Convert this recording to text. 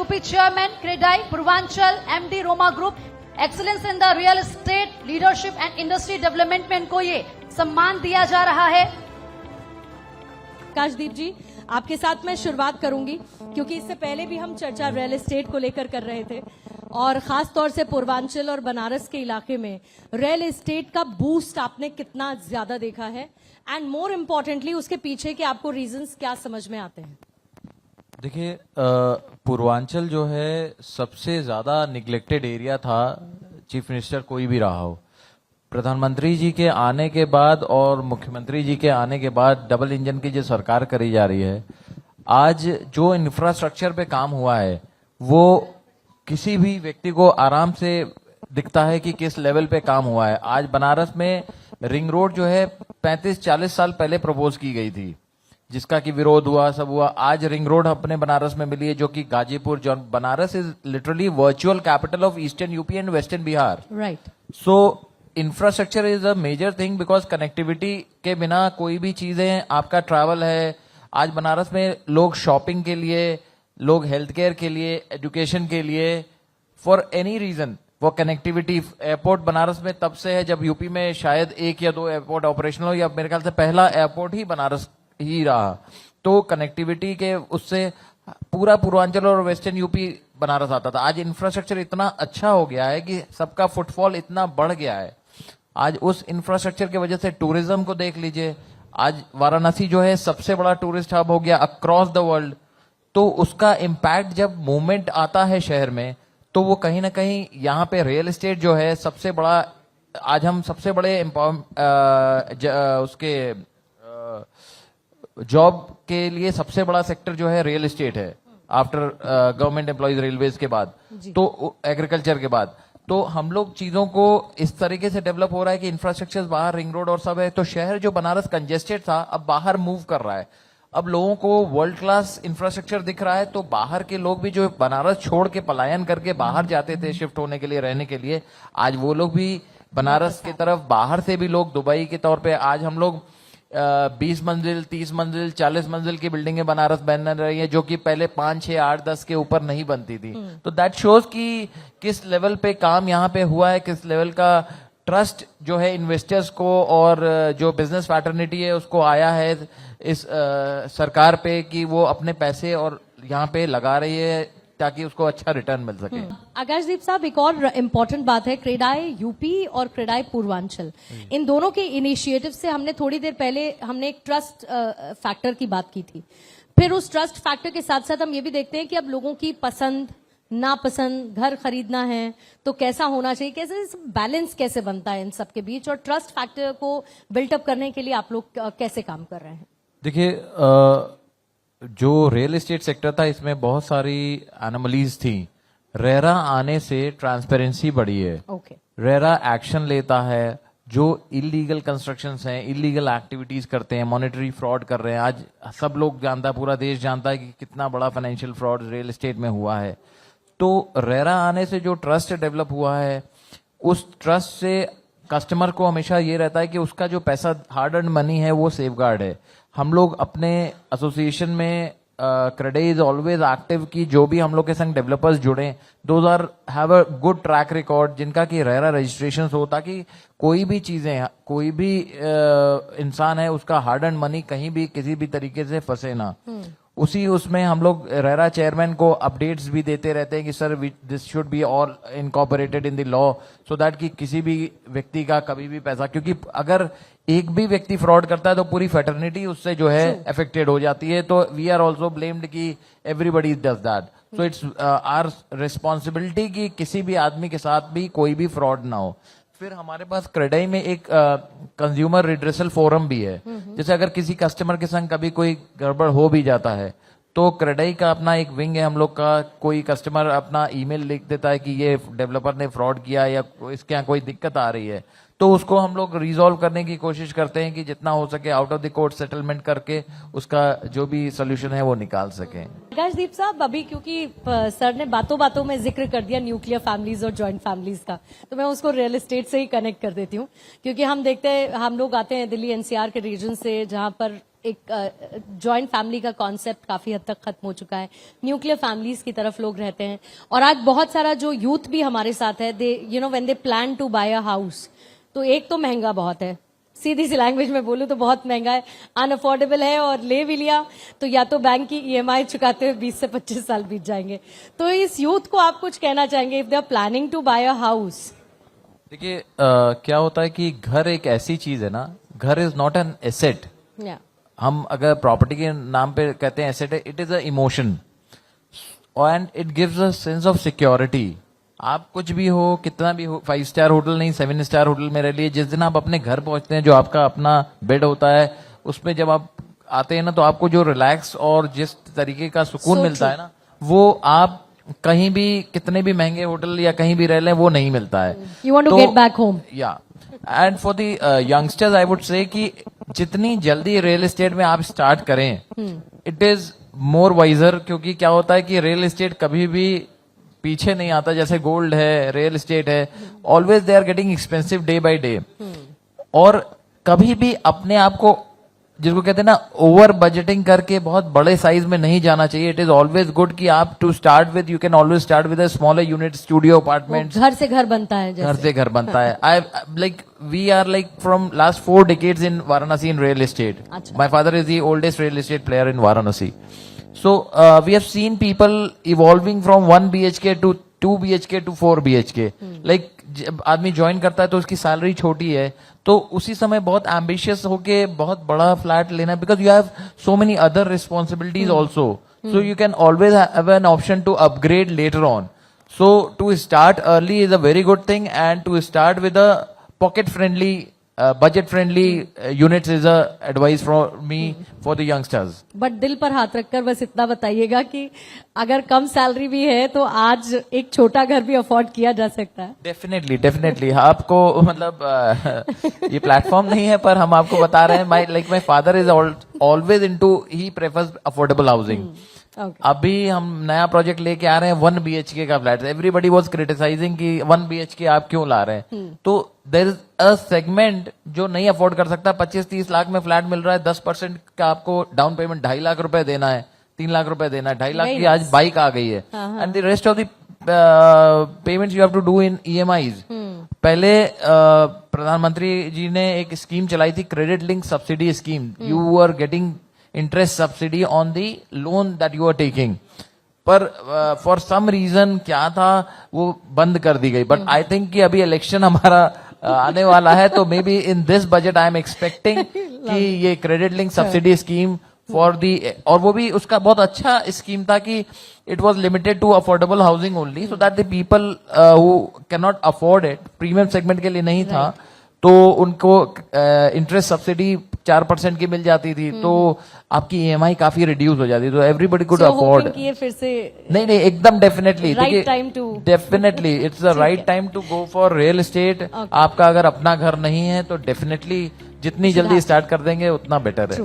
UP chairman CREDAI Purvanchal MD Roma group excellence in the real estate leadership and industry development में इनको ये सम्मान दिया जा रहा है। आकाशदीप जी, आपके साथ मैं शुरुआत करूंगी क्योंकि इससे पहले भी हम चर्चा रियल एस्टेट को लेकर कर रहे थे और खास तौर से पूर्वांचल और बनारस के इलाके में रियल एस्टेट का बूस्ट आपने कितना ज्यादा देखा है एंड मोर इम्पोर्टेंटली उसके पीछे के आपको रीजंस क्या समझ में आते हैं? देखिए, पूर्वांचल जो है सबसे ज्यादा निग्लेक्टेड एरिया था, चीफ मिनिस्टर कोई भी रहा हो। प्रधानमंत्री जी के आने के बाद और मुख्यमंत्री जी के आने के बाद डबल इंजन की जो सरकार करी जा रही है, आज जो इंफ्रास्ट्रक्चर पे काम हुआ है वो किसी भी व्यक्ति को आराम से दिखता है कि किस लेवल पे काम हुआ है। आज बनारस में रिंग रोड जो है 35-40 साल पहले प्रपोज की गई थी, जिसका कि विरोध हुआ, सब हुआ। आज रिंग रोड अपने बनारस में मिली है, जो कि गाजीपुर, जो Banaras is literally virtual capital of eastern UP and western Bihar. Right. So infrastructure is a major thing because connectivity के बिना कोई भी चीजें, आपका ट्रैवल है। आज बनारस में लोग शॉपिंग के लिए, लोग हेल्थ केयर के लिए, एजुकेशन के लिए, फॉर एनी रीजन वो कनेक्टिविटी। एयरपोर्ट बनारस में तब से है जब यूपी में शायद 1 या 2 एयरपोर्ट ऑपरेशनल हो, या मेरे ख्याल से पहला एयरपोर्ट ही बनारस ही रहा। तो कनेक्टिविटी के उससे पूरा पूर्वांचल और वेस्टर्न यूपी बनारस आता था। आज इंफ्रास्ट्रक्चर इतना अच्छा हो गया है कि सबका फुटफॉल इतना बढ़ गया है। आज उस इंफ्रास्ट्रक्चर की वजह से टूरिज्म को देख लीजिए। आज वाराणसी जो है सबसे बड़ा टूरिस्ट हब हो गया अक्रॉस द वर्ल्ड। तो उसका इम्पैक्ट जब मूवमेंट आता है शहर में, तो वो कहीं ना कहीं यहाँ पे रियल एस्टेट जो है सबसे बड़ा, आज हम सबसे बड़े उसके जॉब के लिए सबसे बड़ा सेक्टर जो है रियल एस्टेट है, आफ्टर गवर्नमेंट एम्प्लॉयज रेलवेज के बाद, तो एग्रीकल्चर के बाद। तो हम लोग चीजों को इस तरीके से डेवलप हो रहा है कि इंफ्रास्ट्रक्चर बाहर, रिंग रोड और सब है, तो शहर जो बनारस कंजेस्टेड था अब बाहर मूव कर रहा है। अब लोगों को वर्ल्ड क्लास इंफ्रास्ट्रक्चर दिख रहा है, तो बाहर के लोग भी जो बनारस छोड़ के पलायन करके बाहर जाते थे शिफ्ट होने के लिए, रहने के लिए, आज वो लोग भी बनारस की तरफ, बाहर से भी लोग दुबई के तौर पे, आज हम लोग 20 मंजिल, 30 मंजिल, 40 मंजिल की बिल्डिंगें बनारस बन रही है, जो कि पहले 5, 6, 8, 10 के ऊपर नहीं बनती थी। तो दैट शोज कि किस लेवल पे काम यहाँ पे हुआ है, किस लेवल का ट्रस्ट जो है इन्वेस्टर्स को और जो बिजनेस पैटर्निटी है उसको आया है इस सरकार पे, कि वो अपने पैसे और यहाँ पे लगा रही है ताकि उसको अच्छा रिटर्न मिल सके। आकाशदीप साहब, एक और इम्पोर्टेंट बात है, क्रेडाई यूपी और क्रेडाई पूर्वांचल, इन दोनों के इनिशिएटिव से हमने थोड़ी देर पहले हमने एक ट्रस्ट फैक्टर की बात की थी। फिर उस ट्रस्ट फैक्टर के साथ साथ हम ये भी देखते हैं कि अब लोगों की पसंद नापसंद, घर खरीदना है तो कैसा होना चाहिए, कैसे बैलेंस कैसे बनता है इन सब के बीच, और ट्रस्ट फैक्टर को बिल्टअप करने के लिए आप लोग कैसे काम कर रहे हैं? देखिए, जो रियल एस्टेट सेक्टर था इसमें बहुत सारी एनोमलीज थी। रेरा आने से ट्रांसपेरेंसी बढ़ी है। रेरा एक्शन लेता है, जो इलीगल कंस्ट्रक्शंस हैं, इलीगल एक्टिविटीज करते हैं, मॉनेटरी फ्रॉड कर रहे हैं। आज सब लोग जानता है, पूरा देश जानता है कि कितना बड़ा फाइनेंशियल फ्रॉड रियल एस्टेट में हुआ है। तो रेरा आने से जो ट्रस्ट डेवलप हुआ है, उस ट्रस्ट से कस्टमर को हमेशा ये रहता है कि उसका जो पैसा, हार्ड अर्न मनी है, वो सेफगार्ड है। हम लोग अपने एसोसिएशन में क्रेडाई इज ऑलवेज एक्टिव कि जो भी हम लोग के संग डेवलपर्स जुड़े, those are have a good track record, जिनका कि रेरा रजिस्ट्रेशन हो, ताकि कोई भी चीजें, कोई भी इंसान है, उसका हार्ड अर्न मनी कहीं भी किसी भी तरीके से फंसे ना। उसी उसमें हम लोग रेरा चेयरमैन को अपडेट्स भी देते रहते हैं कि sir this should be all incorporated in the law, so that कि किसी भी व्यक्ति का कभी भी पैसा, क्योंकि अगर एक भी व्यक्ति फ्रॉड करता है तो पूरी फेटर्निटी उससे जो है अफेक्टेड हो जाती है। तो वी आर ऑल्सो ब्लेम्ड कि everybody does that, so it's our responsibility कि किसी भी आदमी के साथ भी कोई भी फ्रॉड ना हो। फिर हमारे पास क्रेडाई में एक कंज्यूमर रिड्रेसल फोरम भी है। जैसे अगर किसी कस्टमर के संग कभी कोई गड़बड़ हो भी जाता है, तो क्रेडाई का अपना एक विंग है हम लोग का। कोई कस्टमर अपना ईमेल लिख देता है कि ये डेवलपर ने फ्रॉड किया या इसके यहाँ कोई दिक्कत आ रही है, तो उसको हम लोग रिजॉल्व करने की कोशिश करते हैं कि जितना हो सके out of the court settlement करके उसका जो भी सोल्यूशन है वो निकाल सकें। आकाशदीप साहब, अभी क्योंकि सर ने बातों बातों में जिक्र कर दिया न्यूक्लियर फैमिलीज और जॉइंट फैमिलीज का, तो मैं उसको रियल एस्टेट से ही कनेक्ट कर देती हूँ, क्योंकि हम देखते हैं, हम लोग आते हैं दिल्ली एनसीआर के रीजन से, जहां पर एक जॉइंट फैमिली का कॉन्सेप्ट काफी हद तक खत्म हो चुका है, न्यूक्लियर फैमिलीज की तरफ लोग रहते हैं। और आज बहुत सारा जो यूथ भी हमारे साथ है, they when they plan to buy a house, तो एक तो महंगा बहुत है, सीधी सी लैंग्वेज में बोलूं तो बहुत महंगा है, अनअफोर्डेबल है, और ले भी लिया तो या तो बैंक की ईएमआई चुकाते हुए 20 से 25 साल बीत जाएंगे। तो इस यूथ को आप कुछ कहना चाहेंगे if they are planning to buy a house? देखिए क्या होता है कि घर एक ऐसी चीज है ना, घर इज नॉट एन एसेट। हम अगर प्रॉपर्टी के नाम पे कहते हैं एसेट है, it is a emotion and it gives a sense of security. आप कुछ भी हो, कितना भी हो, 5 स्टार होटल नहीं 7 स्टार होटल में रह लिए, जिस दिन आप अपने घर पहुंचते हैं, जो आपका अपना बेड होता है, उसमें जब आप आते हैं ना, तो आपको जो रिलैक्स और जिस तरीके का सुकून मिलता है ना, वो आप कहीं भी कितने भी महंगे होटल या कहीं भी रह लें वो नहीं मिलता है। You want to get back home. या and for the youngsters I would say कि जितनी जल्दी रियल एस्टेट में आप स्टार्ट करें, इट इज मोर वाइजर, क्योंकि क्या होता है कि रियल एस्टेट कभी भी पीछे नहीं आता। जैसे गोल्ड है, रियल एस्टेट है, always they are getting expensive day by day. और कभी भी अपने आप को, जिसको कहते हैं ना, ओवर बजटिंग करके बहुत बड़े साइज में नहीं जाना चाहिए। इट इज ऑलवेज गुड कि आप to start with, you can always start with a smaller unit, studio apartment. घर से घर बनता है, घर से घर बनता है। I like we are like from last 4 decades in Varanasi in real estate. My father is the oldest real estate player in Varanasi. So we have seen people evolving from 1 BHK to 2 BHK to 4 BHK. Like जब आदमी join करता है तो उसकी salary छोटी है, तो उसी समय बहुत एम्बिशियस होके बहुत बड़ा फ्लैट लेना, because you have so many other responsibilities also, so you can always have an option to upgrade later on. So to start early is a very good thing, and to start with a pocket friendly, budget friendly units is a advice from me for the youngsters. But दिल पर हाथ रखकर बस इतना बताइएगा कि अगर कम salary भी है तो आज एक छोटा घर भी अफोर्ड किया जा सकता है. Definitely definitely. आपको मतलब ये प्लेटफॉर्म नहीं है, पर हम आपको बता रहे हैं. My father is always into, he prefers affordable housing. अभी हम नया प्रोजेक्ट लेके आ रहे हैं 1 BHK का फ्लैट. एवरीबडी वाज क्रिटिसाइजिंग कि 1 BHK आप क्यों ला रहे हैं. तो देयर इज अ सेगमेंट जो नहीं अफोर्ड कर सकता. 25-30 लाख में फ्लैट मिल रहा है, 10% का आपको डाउन पेमेंट 2.5 लाख रुपए देना है, 3 लाख रुपए देना है. 2.5 लाख की आज बाइक आ गई है. And the rest of the payments you have to do in EMIs. पहले प्रधानमंत्री जी ने एक स्कीम चलाई थी, credit link subsidy scheme. You are getting interest subsidy on the loan that you are taking. पर for some reason क्या था, वो बंद कर दी गई. बट आई थिंक कि अभी इलेक्शन हमारा आने वाला है, तो maybe in this budget I am expecting कि ये credit link subsidy scheme for the, और वो भी उसका बहुत अच्छा स्कीम था कि it was limited to affordable housing only, so that the people who can not afford it, premium segment के लिए नहीं था, तो उनको इंटरेस्ट सब्सिडी 4% की मिल जाती थी. तो आपकी EMI काफी रिड्यूस हो जाती, तो एवरीबडी कुड अफोर्ड. फिर से नहीं एकदम definitely right time to, definitely it's the right time to go for real estate. आपका अगर अपना घर नहीं है तो डेफिनेटली जितनी जल्दी स्टार्ट कर देंगे उतना बेटर है.